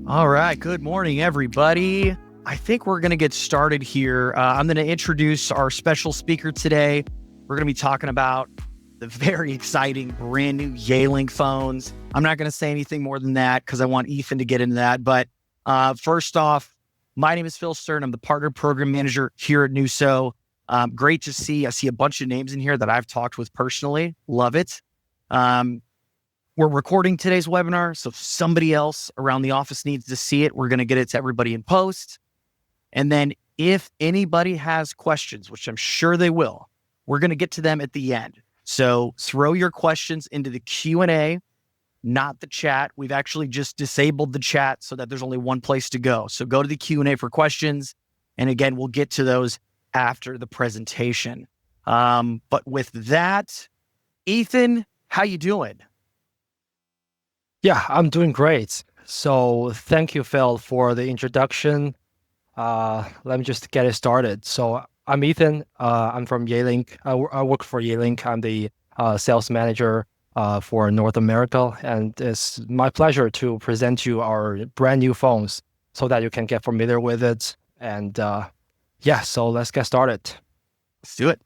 All right. Good morning, everybody. I think we're going to get started here. I'm going to introduce our special speaker today. We're going to be talking about the very exciting brand new Yealink phones. I'm not going to say anything more than that because I want Ethan to get into that. But first off, my name is Phil Stern. I'm the partner program manager here at NUSO. Great to see. I see a bunch of names in here that I've talked with personally. Love it. We're recording today's webinar, so if somebody else around the office needs to see it, we're going to get it to everybody in post. And then if anybody has questions, which I'm sure they will, we're going to get to them at the end. So throw your questions into the Q&A, not the chat. We've actually just disabled the chat so that there's only one place to go. So go to the Q&A for questions. And again, we'll get to those after the presentation. But with that, Ethan, how you doing? Yeah, I'm doing great. So thank you, Phil, for the introduction. Let me just get it started. So I'm Ethan. I'm from Yealink. I work for Yealink. I'm the sales manager for North America, and it's my pleasure to present you our brand new phones so that you can get familiar with it. And yeah, so let's get started. Let's do it.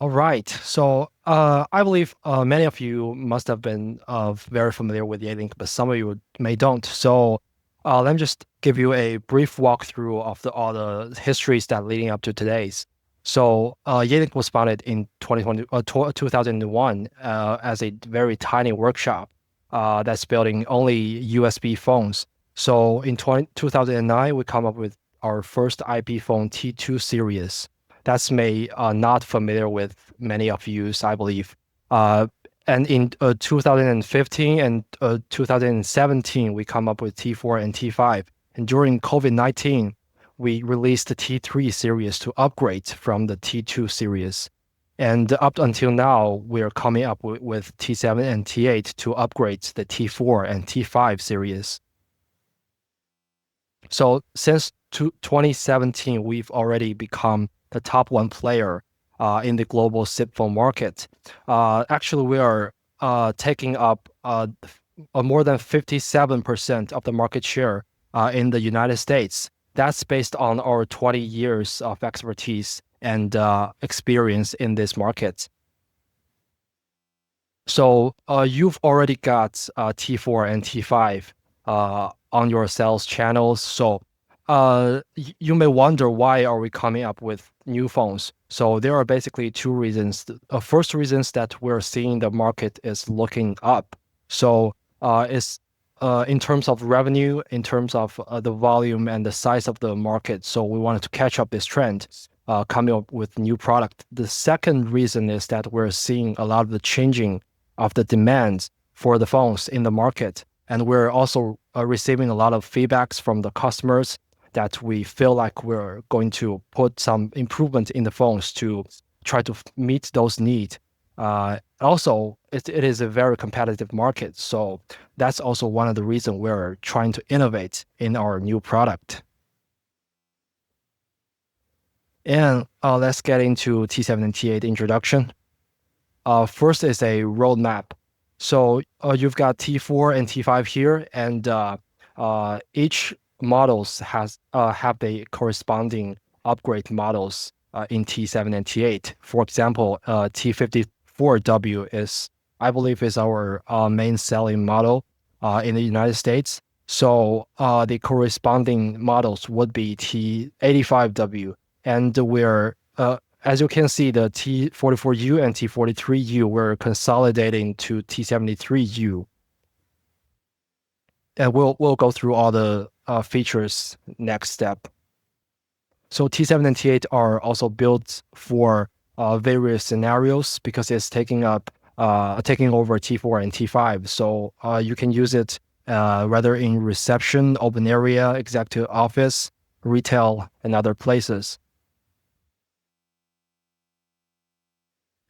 All right. So I believe many of you must have been very familiar with Yealink, but some of you may don't. So let me just give you a brief walkthrough of all the histories that leading up to today's. So Yealink was founded in 2001 as a very tiny workshop that's building only USB phones. So in 2009, we come up with our first IP phone T2 series. That's not familiar with many of you, I believe. And in 2015 and 2017, we come up with T4 and T5. And during COVID-19, we released the T3 series to upgrade from the T2 series. And up until now, we're coming up with T7 and T8 to upgrade the T4 and T5 series. So since 2017, we've already become the top one player in the global SIP phone market. Actually, we are taking up more than 57% of the market share in the United States. That's based on our 20 years of expertise and experience in this market. So you've already got T4 and T5 on your sales channels. So you may wonder, why are we coming up with new phones? So there are basically two reasons. The first reason is that we're seeing the market is looking up. So it's in terms of revenue, in terms of the volume and the size of the market. So we wanted to catch up this trend, coming up with new product. The second reason is that we're seeing a lot of the changing of the demands for the phones in the market. And we're also receiving a lot of feedbacks from the customers that we feel like we're going to put some improvement in the phones to try to meet those needs. Also, it is a very competitive market. So that's also one of the reasons we're trying to innovate in our new product. And let's get into T7 and T8 introduction. First is a roadmap. So you've got T4 and T5 here, and each models have the corresponding upgrade models in T7 and T8. For example, T54W I believe is our main selling model in the United States. So the corresponding models would be T85W, and we're as you can see, the T44U and T43U we're consolidating to T73U. And we'll go through all the features next step. So T7 and T8 are also built for various scenarios because it's taking over T4 and T5. So you can use it rather in reception, open area, executive office, retail, and other places.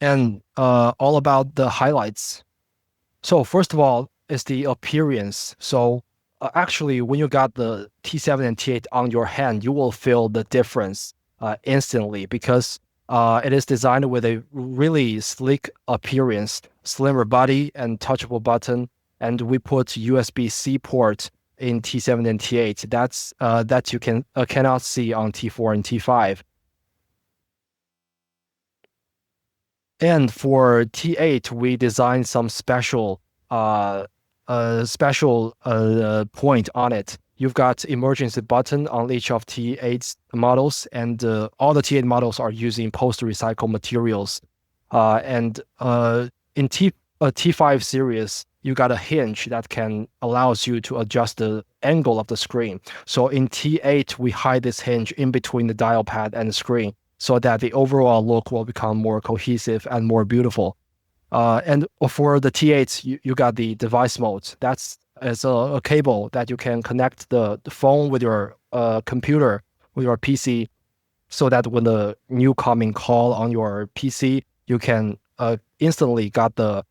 And all about the highlights. So first of all, is the appearance. So actually, when you got the T7 and T8 on your hand, you will feel the difference instantly because it is designed with a really sleek appearance, slimmer body, and touchable button. and we put USB-C port in T7 and T8. That you cannot see on T4 and T5. And for T8, we designed some special point on it. You've got emergency button on each of T8's models, and all the T8 models are using post-recycled materials. In T5 series, you got a hinge that allows you to adjust the angle of the screen. So in T8, we hide this hinge in between the dial pad and the screen, so that the overall look will become more cohesive and more beautiful. And for the T8s, you got the device mode. That's as a cable that you can connect the phone with your computer, with your PC, so that when the new coming call on your PC, you can instantly got the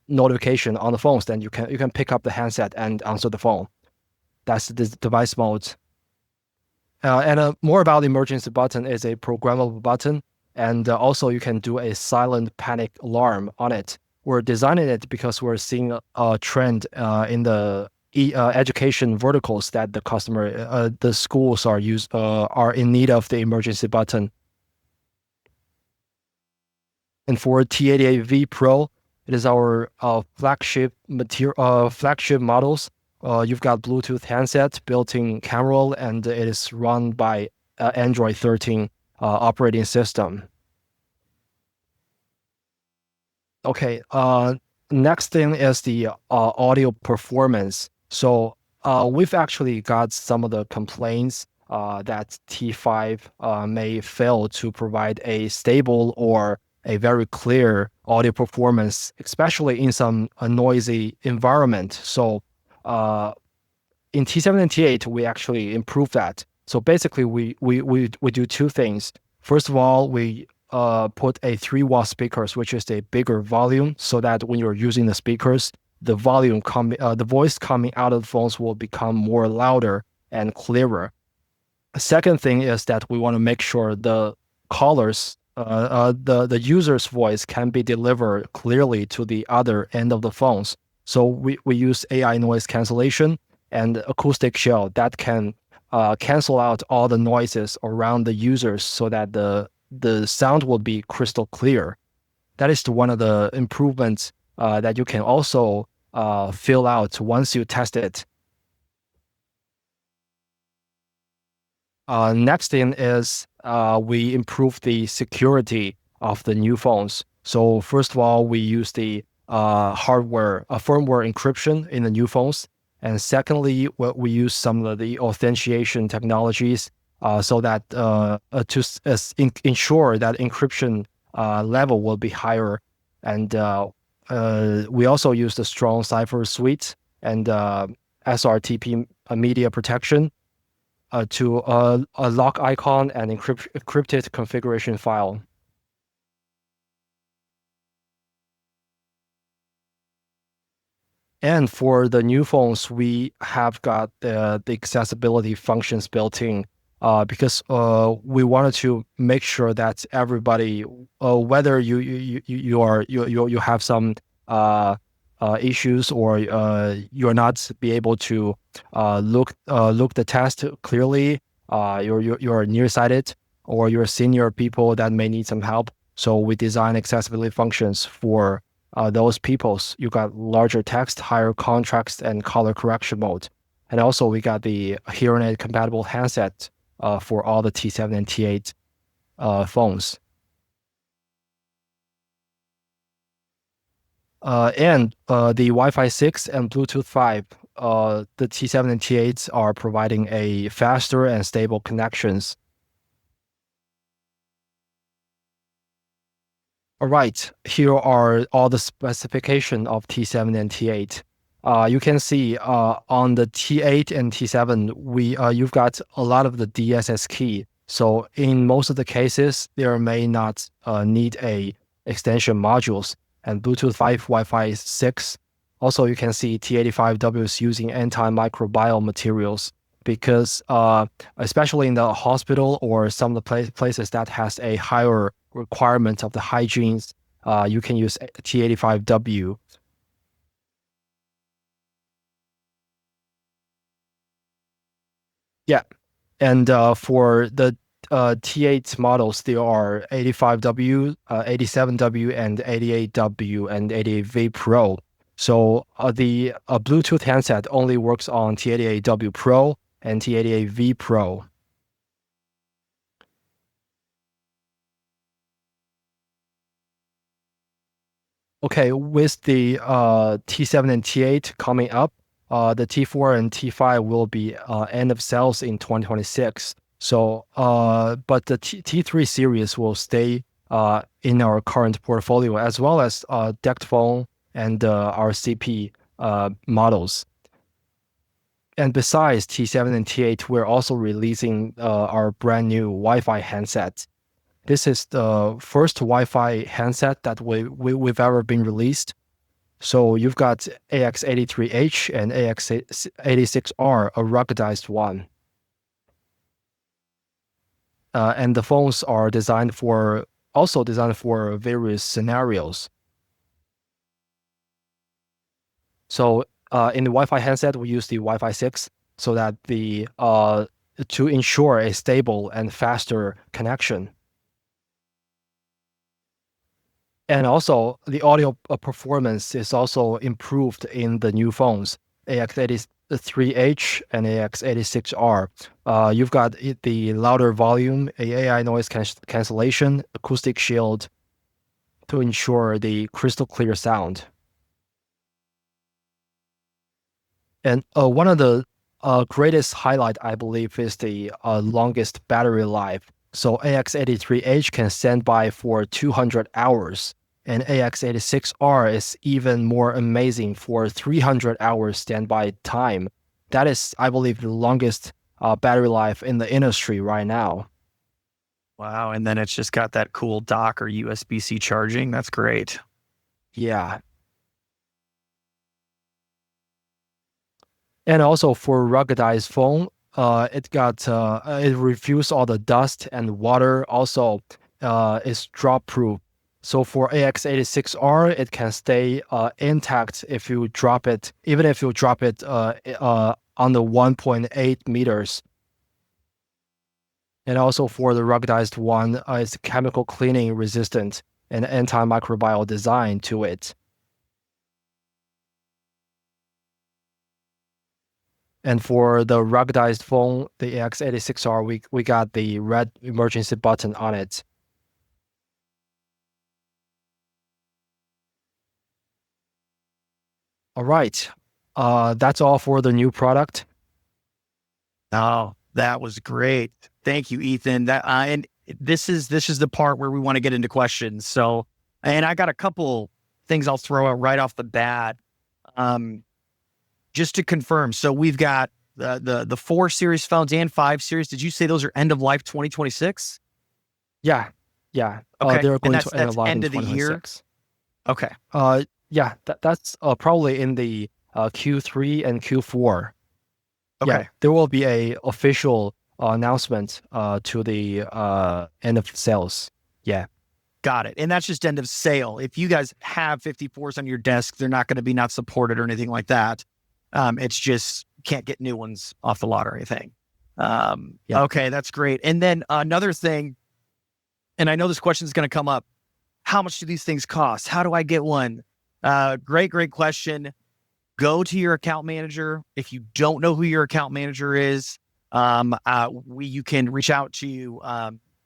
notification on the phones. Then you can pick up the handset and answer the phone. That's the device mode. And more about the emergency button is a programmable button, and also you can do a silent panic alarm on it. We're designing it because we're seeing a trend in the education verticals that the schools are in need of the emergency button. And for T88V Pro, it is our flagship models. You've got Bluetooth handset, built-in camera, and it is run by Android 13 operating system. Okay, next thing is the audio performance. So we've actually got some of the complaints that T5 may fail to provide a stable or a very clear audio performance, especially in some noisy environment. So in T7 and T8, we actually improve that. So basically, we do two things. First of all, we put a 3-watt speakers, which is a bigger volume, so that when you're using the speakers, the voice coming out of the phones will become more louder and clearer. The second thing is that we want to make sure the callers, the user's voice can be delivered clearly to the other end of the phones. So we use AI noise cancellation and acoustic shell that can cancel out all the noises around the users, so that the sound will be crystal clear. That is one of the improvements that you can also fill out once you test it. Next thing is we improve the security of the new phones. So first of all, we use the firmware encryption in the new phones. And secondly, we use some of the authentication technologies so that to ensure that encryption level will be higher. And we also use the strong cipher suite and SRTP media protection to a lock icon and encrypted configuration file. And for the new phones, we have got the accessibility functions built in because we wanted to make sure that everybody, whether you have some issues or you're not be able to look the test clearly, you're nearsighted, or you're senior people that may need some help. So we design accessibility functions for those peoples. You got larger text, higher contrast, and color correction mode. And also we got the hearing aid compatible handset for all the T7 and T8 phones. And the Wi-Fi 6 and Bluetooth 5, the T7 and T8 are providing a faster and stable connections. All right, here are all the specification of T7 and T8. You can see on the T8 and T7, you've got a lot of the DSS key. So in most of the cases, there may not need a extension modules. And Bluetooth 5, Wi-Fi 6. Also, you can see T85W is using antimicrobial materials because especially in the hospital or some of the places that has a higher requirement of the hygienes, you can use T85W. Yeah. And for the T8 models, there are 85W, 87W, and 88W, and 88V Pro. So the Bluetooth handset only works on T88W Pro and T88V Pro. Okay, with the T7 and T8 coming up, the T4 and T5 will be end of sales in 2026. So, but the T3 series will stay in our current portfolio, as well as DECT phone and our CP models. And besides T7 and T8, we're also releasing our brand new Wi-Fi handset. This is the first Wi-Fi handset that we've ever been released. So you've got AX83H and AX86R, a ruggedized one. And the phones are also designed for various scenarios. So in the Wi-Fi handset, we use the Wi-Fi 6 so that to ensure a stable and faster connection. And also, the audio performance is also improved in the new phones, AX83H and AX86R. You've got the louder volume, AI noise cancellation, acoustic shield to ensure the crystal clear sound. And one of the greatest highlight, I believe, is the longest battery life. So AX83H can stand by for 200 hours. And AX86R is even more amazing for 300 hours standby time. That is, I believe, the longest battery life in the industry right now. Wow. And then it's just got that cool dock or USB-C charging. That's great. Yeah. And also for ruggedized phone, it refused all the dust and water. Also, is drop proof. So for AX86R, it can stay intact if you drop it, even if you drop it on the 1.8 meters. And also for the ruggedized one, it's chemical cleaning resistant and antimicrobial design to it. And for the ruggedized phone, the AX86R, we got the red emergency button on it. All right. That's all for the new product. Oh, that was great. Thank you, Ethan. And this is the part where we want to get into questions. So, and I got a couple things I'll throw out right off the bat. Just to confirm. So we've got the 4 series phones and 5 series. Did you say those are end of life 2026? Yeah. Okay. They're going and to end of life end in of the year. 2026. Okay. Yeah, that's probably in the Q3 and Q4. Okay. Yeah, there will be a official announcement to the end of sales. Yeah. Got it. And that's just end of sale. If you guys have 54s on your desk, they're not going to be not supported or anything like that. It's just can't get new ones off the lot or anything. Yeah. Okay, that's great. And then another thing, and I know this question is going to come up. How much do these things cost? How do I get one? Great question. Go to your account manager. If you don't know who your account manager is, you can reach out to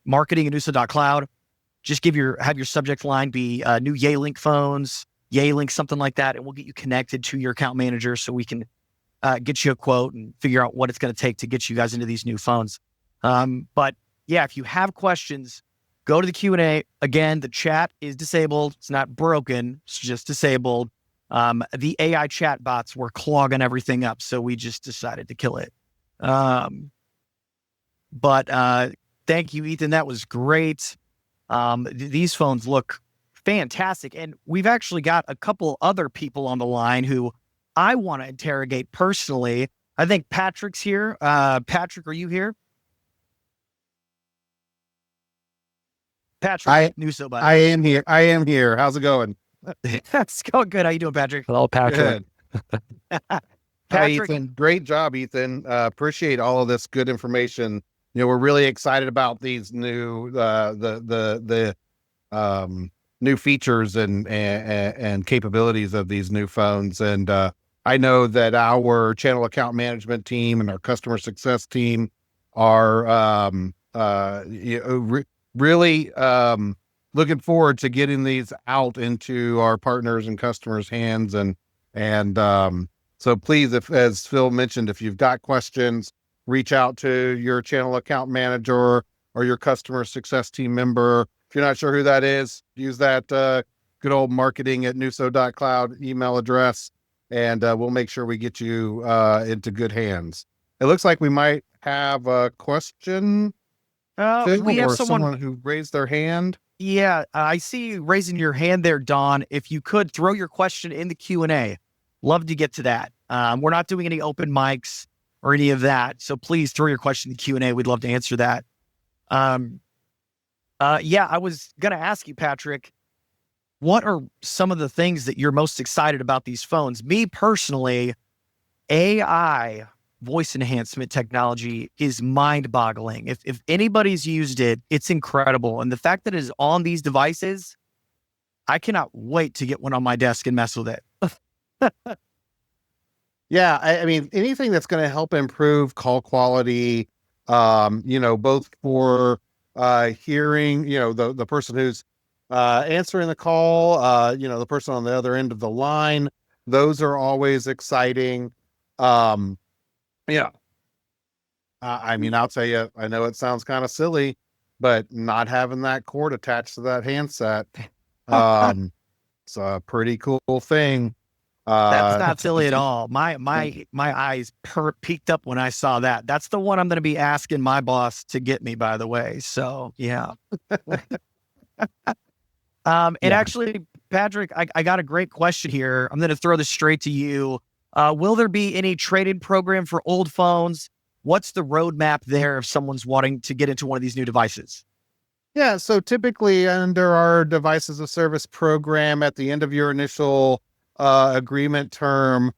marketing@nuso.cloud. Just have your subject line be new Yealink phones, Yealink, something like that, and we'll get you connected to your account manager so we can get you a quote and figure out what it's going to take to get you guys into these new phones. But yeah, if you have questions, go to the Q&A. Again, the chat is disabled. It's not broken. It's just disabled. The AI chat bots were clogging everything up, so we just decided to kill it. But thank you, Ethan. That was great. These phones look fantastic. And we've actually got a couple other people on the line who I want to interrogate personally. I think Patrick's here. Patrick, are you here? Patrick, NUSO, buddy. I am here. I am here. How's it going? That's going good. How you doing, Patrick? Hello, Patrick. Good. Hi, Patrick, Ethan. Great job, Ethan. Appreciate all of this good information. We're really excited about these new new features and capabilities of these new phones. And I know that our channel account management team and our customer success team are really looking forward to getting these out into our partners and customers' hands. And so please, if, as Phil mentioned, if you've got questions, reach out to your channel account manager or your customer success team member. If you're not sure who that is, use that good old marketing@nuso.cloud email address, and we'll make sure we get you into good hands. It looks like we might have a question, Phil, we have or someone. someone who raised their hand. Yeah, I see you raising your hand there, Don. If you could throw your question in the Q&A, love to get to that. We're not doing any open mics or any of that, so please throw your question in the Q&A. We'd love to answer that. Yeah, I was going to ask you, Patrick, what are some of the things that you're most excited about these phones? Me personally, AI voice enhancement technology is mind-boggling. If anybody's used it, it's incredible. And the fact that it is on these devices, I cannot wait to get one on my desk and mess with it. Yeah, I mean, anything that's going to help improve call quality, both for hearing, the person who's answering the call, the person on the other end of the line, those are always exciting. Yeah. I mean, I'll tell you, I know it sounds kind of silly, but not having that cord attached to that handset, it's a pretty cool thing. That's not silly at all. My eyes peaked up when I saw that. That's the one I'm going to be asking my boss to get me, by the way. So yeah. And actually, Patrick, I got a great question here. I'm going to throw this straight to you. Will there be any trade-in program for old phones? What's the roadmap there if someone's wanting to get into one of these new devices? Yeah, so typically under our devices of service program, at the end of your initial agreement term,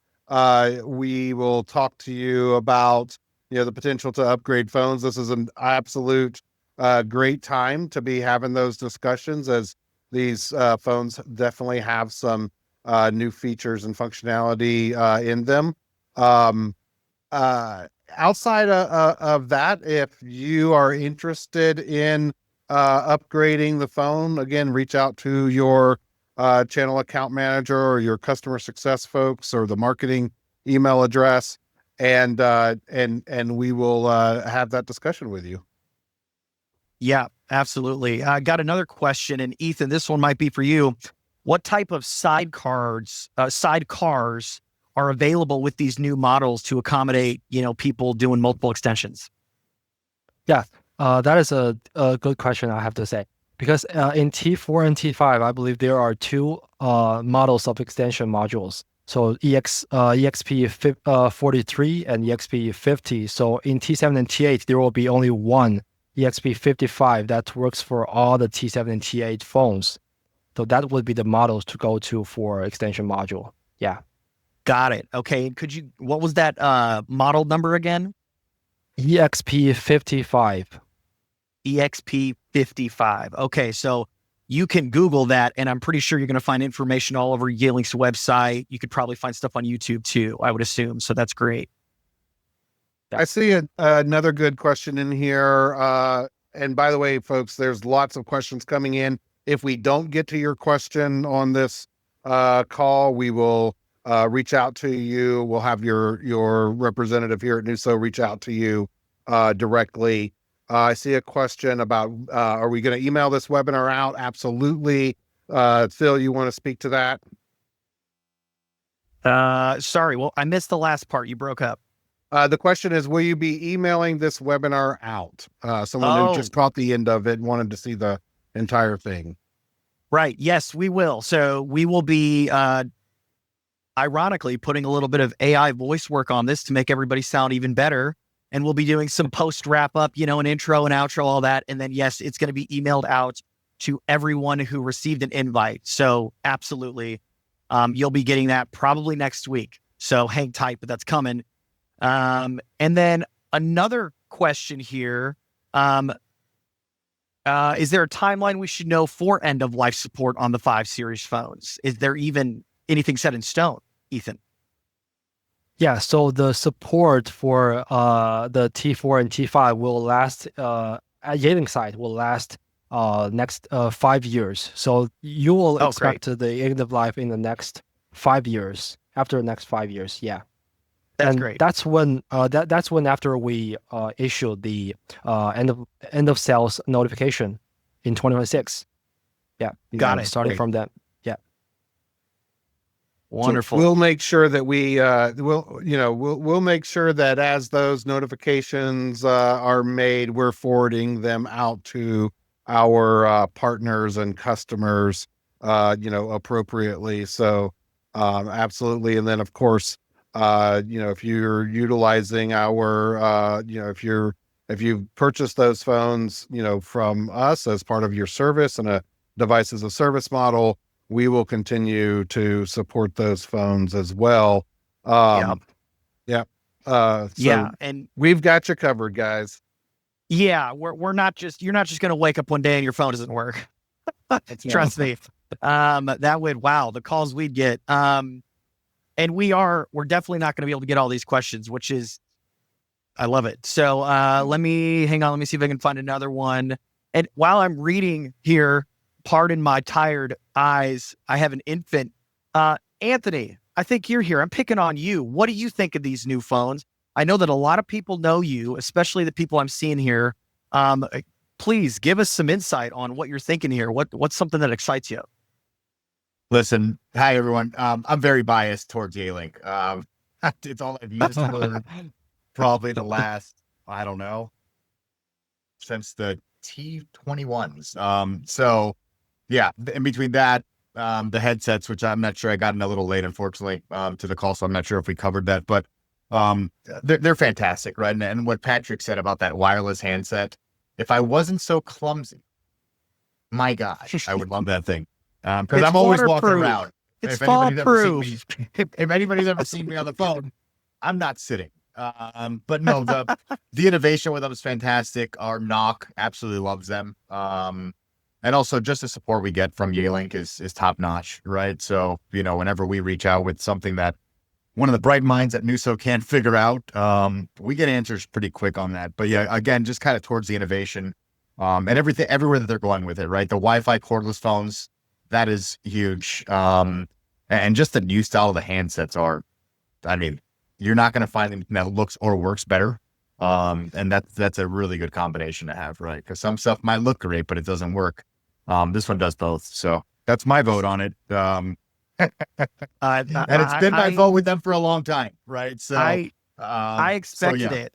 we will talk to you about the potential to upgrade phones. This is an absolute great time to be having those discussions, as these phones definitely have some new features and functionality in them. Outside of that, if you are interested in upgrading the phone, again, reach out to your channel account manager or your customer success folks or the marketing email address, and we will have that discussion with you. Yeah, absolutely. I got another question, and Ethan, this one might be for you. What type of sidecars are available with these new models to accommodate, people doing multiple extensions? Yeah, that is a good question, I have to say, because in T4 and T5, I believe there are two models of extension modules. So EXP 43 and EXP 50. So in T7 and T8, there will be only one EXP 55 that works for all the T7 and T8 phones. So that would be the models to go to for extension module. Yeah. Got it. Okay. What was that model number again? EXP 55. EXP 55. Okay. So you can Google that, and I'm pretty sure you're going to find information all over Yealink's website. You could probably find stuff on YouTube too, I would assume. So that's great. I see another good question in here. And by the way, folks, there's lots of questions coming in. If we don't get to your question on this call, we will reach out to you. We'll have your representative here at NUSO reach out to you directly. I see a question about, are we going to email this webinar out? Absolutely. Phil, you want to speak to that? Sorry. Well, I missed the last part. You broke up. The question is, will you be emailing this webinar out? Someone who just caught the end of it and wanted to see the entire thing. Right. Yes, we will. So we will be, ironically, putting a little bit of AI voice work on this to make everybody sound even better. And we'll be doing some post wrap up, an intro and outro, all that. And then, yes, it's going to be emailed out to everyone who received an invite. So absolutely. You'll be getting that probably next week. So hang tight, but that's coming. And then another question here. Is there a timeline we should know for end of life support on the 5 series phones? Is there even anything set in stone, Ethan? Yeah, so the support for the T4 and T5 will last at Yealink side will last next 5 years. So you will expect the end of life in the next 5 years. After the next 5 years, yeah. That's great. That's when that's when after we issue the end of sales notification in 2026. Yeah, got it. Starting from that. Yeah. Wonderful. So we'll make sure that we'll make sure that as those notifications are made, we're forwarding them out to our partners and customers, appropriately. So absolutely. And then of course, if you're utilizing our, if you've purchased those phones, from us as part of your service and a device as a service model, we will continue to support those phones as well. Yep. So and we've got you covered, guys. Yeah, you're not just going to wake up one day and your phone doesn't work. Trust me. That would, wow, the calls we'd get. And we're definitely not going to be able to get all these questions, which is, I love it. So let me see if I can find another one. And while I'm reading here, pardon my tired eyes, I have an infant. Anthony, I think you're here. I'm picking on you. What do you think of these new phones? I know that a lot of people know you, especially the people I'm seeing here. Please give us some insight on what you're thinking here. What's something that excites you? Listen, hi everyone. I'm very biased towards Yealink. It's all I've used for probably the last, I don't know, since the T21s. So yeah, in between that, the headsets, which I'm not sure, I got in a little late, unfortunately, to the call, so I'm not sure if we covered that, but they're fantastic, right? And what Patrick said about that wireless handset, if I wasn't so clumsy, my gosh, I would love that thing. Because I'm always walking around. It's fall-proof. If anybody's ever seen me on the phone, I'm not sitting. But no, the innovation with them is fantastic. Our NOC absolutely loves them. And also just the support we get from Yealink is top notch, right? So, whenever we reach out with something that one of the bright minds at NUSO can't figure out, we get answers pretty quick on that. But yeah, again, just kind of towards the innovation, and everywhere that they're going with it, right? The Wi-Fi cordless phones, that is huge. And just the new style of the handsets you're not going to find anything that looks or works better. And that's a really good combination to have, right? Because some stuff might look great, but it doesn't work. This one does both. So that's my vote on it. And it's been my vote with them for a long time, right? So I expected it.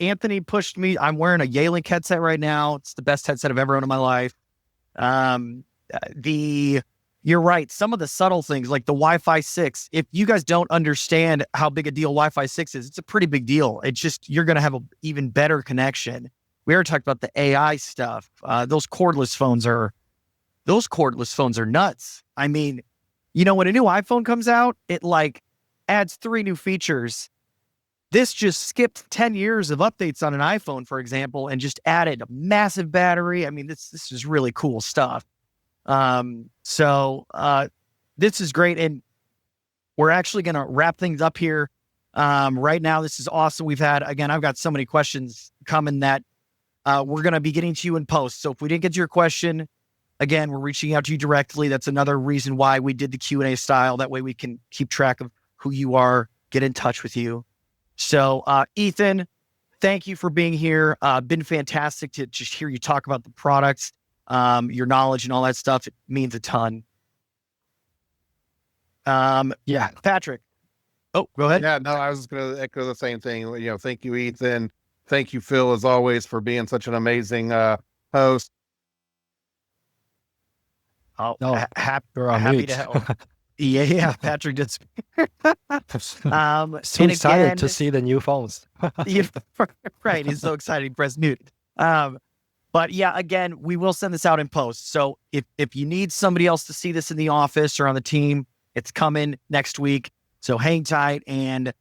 Anthony pushed me. I'm wearing a Yealink headset right now. It's the best headset I've ever owned in my life. You're right. Some of the subtle things like the Wi-Fi 6, if you guys don't understand how big a deal Wi-Fi 6 is, it's a pretty big deal. It's just, you're going to have an even better connection. We already talked about the AI stuff. Those cordless phones are nuts. I mean, when a new iPhone comes out, it adds 3 new features. This just skipped 10 years of updates on an iPhone, for example, and just added a massive battery. I mean, this is really cool stuff. So this is great. And we're actually going to wrap things up here. Right now, this is awesome. I've got so many questions coming that we're going to be getting to you in post. So if we didn't get to your question, again, we're reaching out to you directly. That's another reason why we did the Q&A style. That way we can keep track of who you are, get in touch with you. So, Ethan, thank you for being here. Been fantastic to just hear you talk about the products, your knowledge and all that stuff. It means a ton. Patrick. Oh, go ahead. Yeah, no, I was just going to echo the same thing. Thank you, Ethan. Thank you, Phil, as always, for being such an amazing host. Oh, no, happy to help. Yeah, Patrick did. So excited to see the new phones. Right, he's so excited he pressed mute. But yeah, again, we will send this out in post. So if you need somebody else to see this in the office or on the team, it's coming next week. So hang tight. And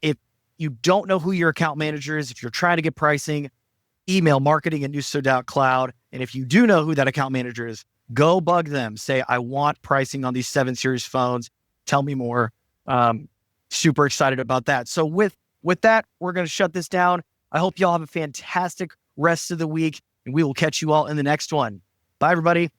if you don't know who your account manager is, if you're trying to get pricing, email marketing@nuso.cloud. And if you do know who that account manager is, go bug them. Say, I want pricing on these 7 Series phones. Tell me more. Super excited about that. So with that, we're going to shut this down. I hope y'all have a fantastic rest of the week, and we will catch you all in the next one. Bye, everybody.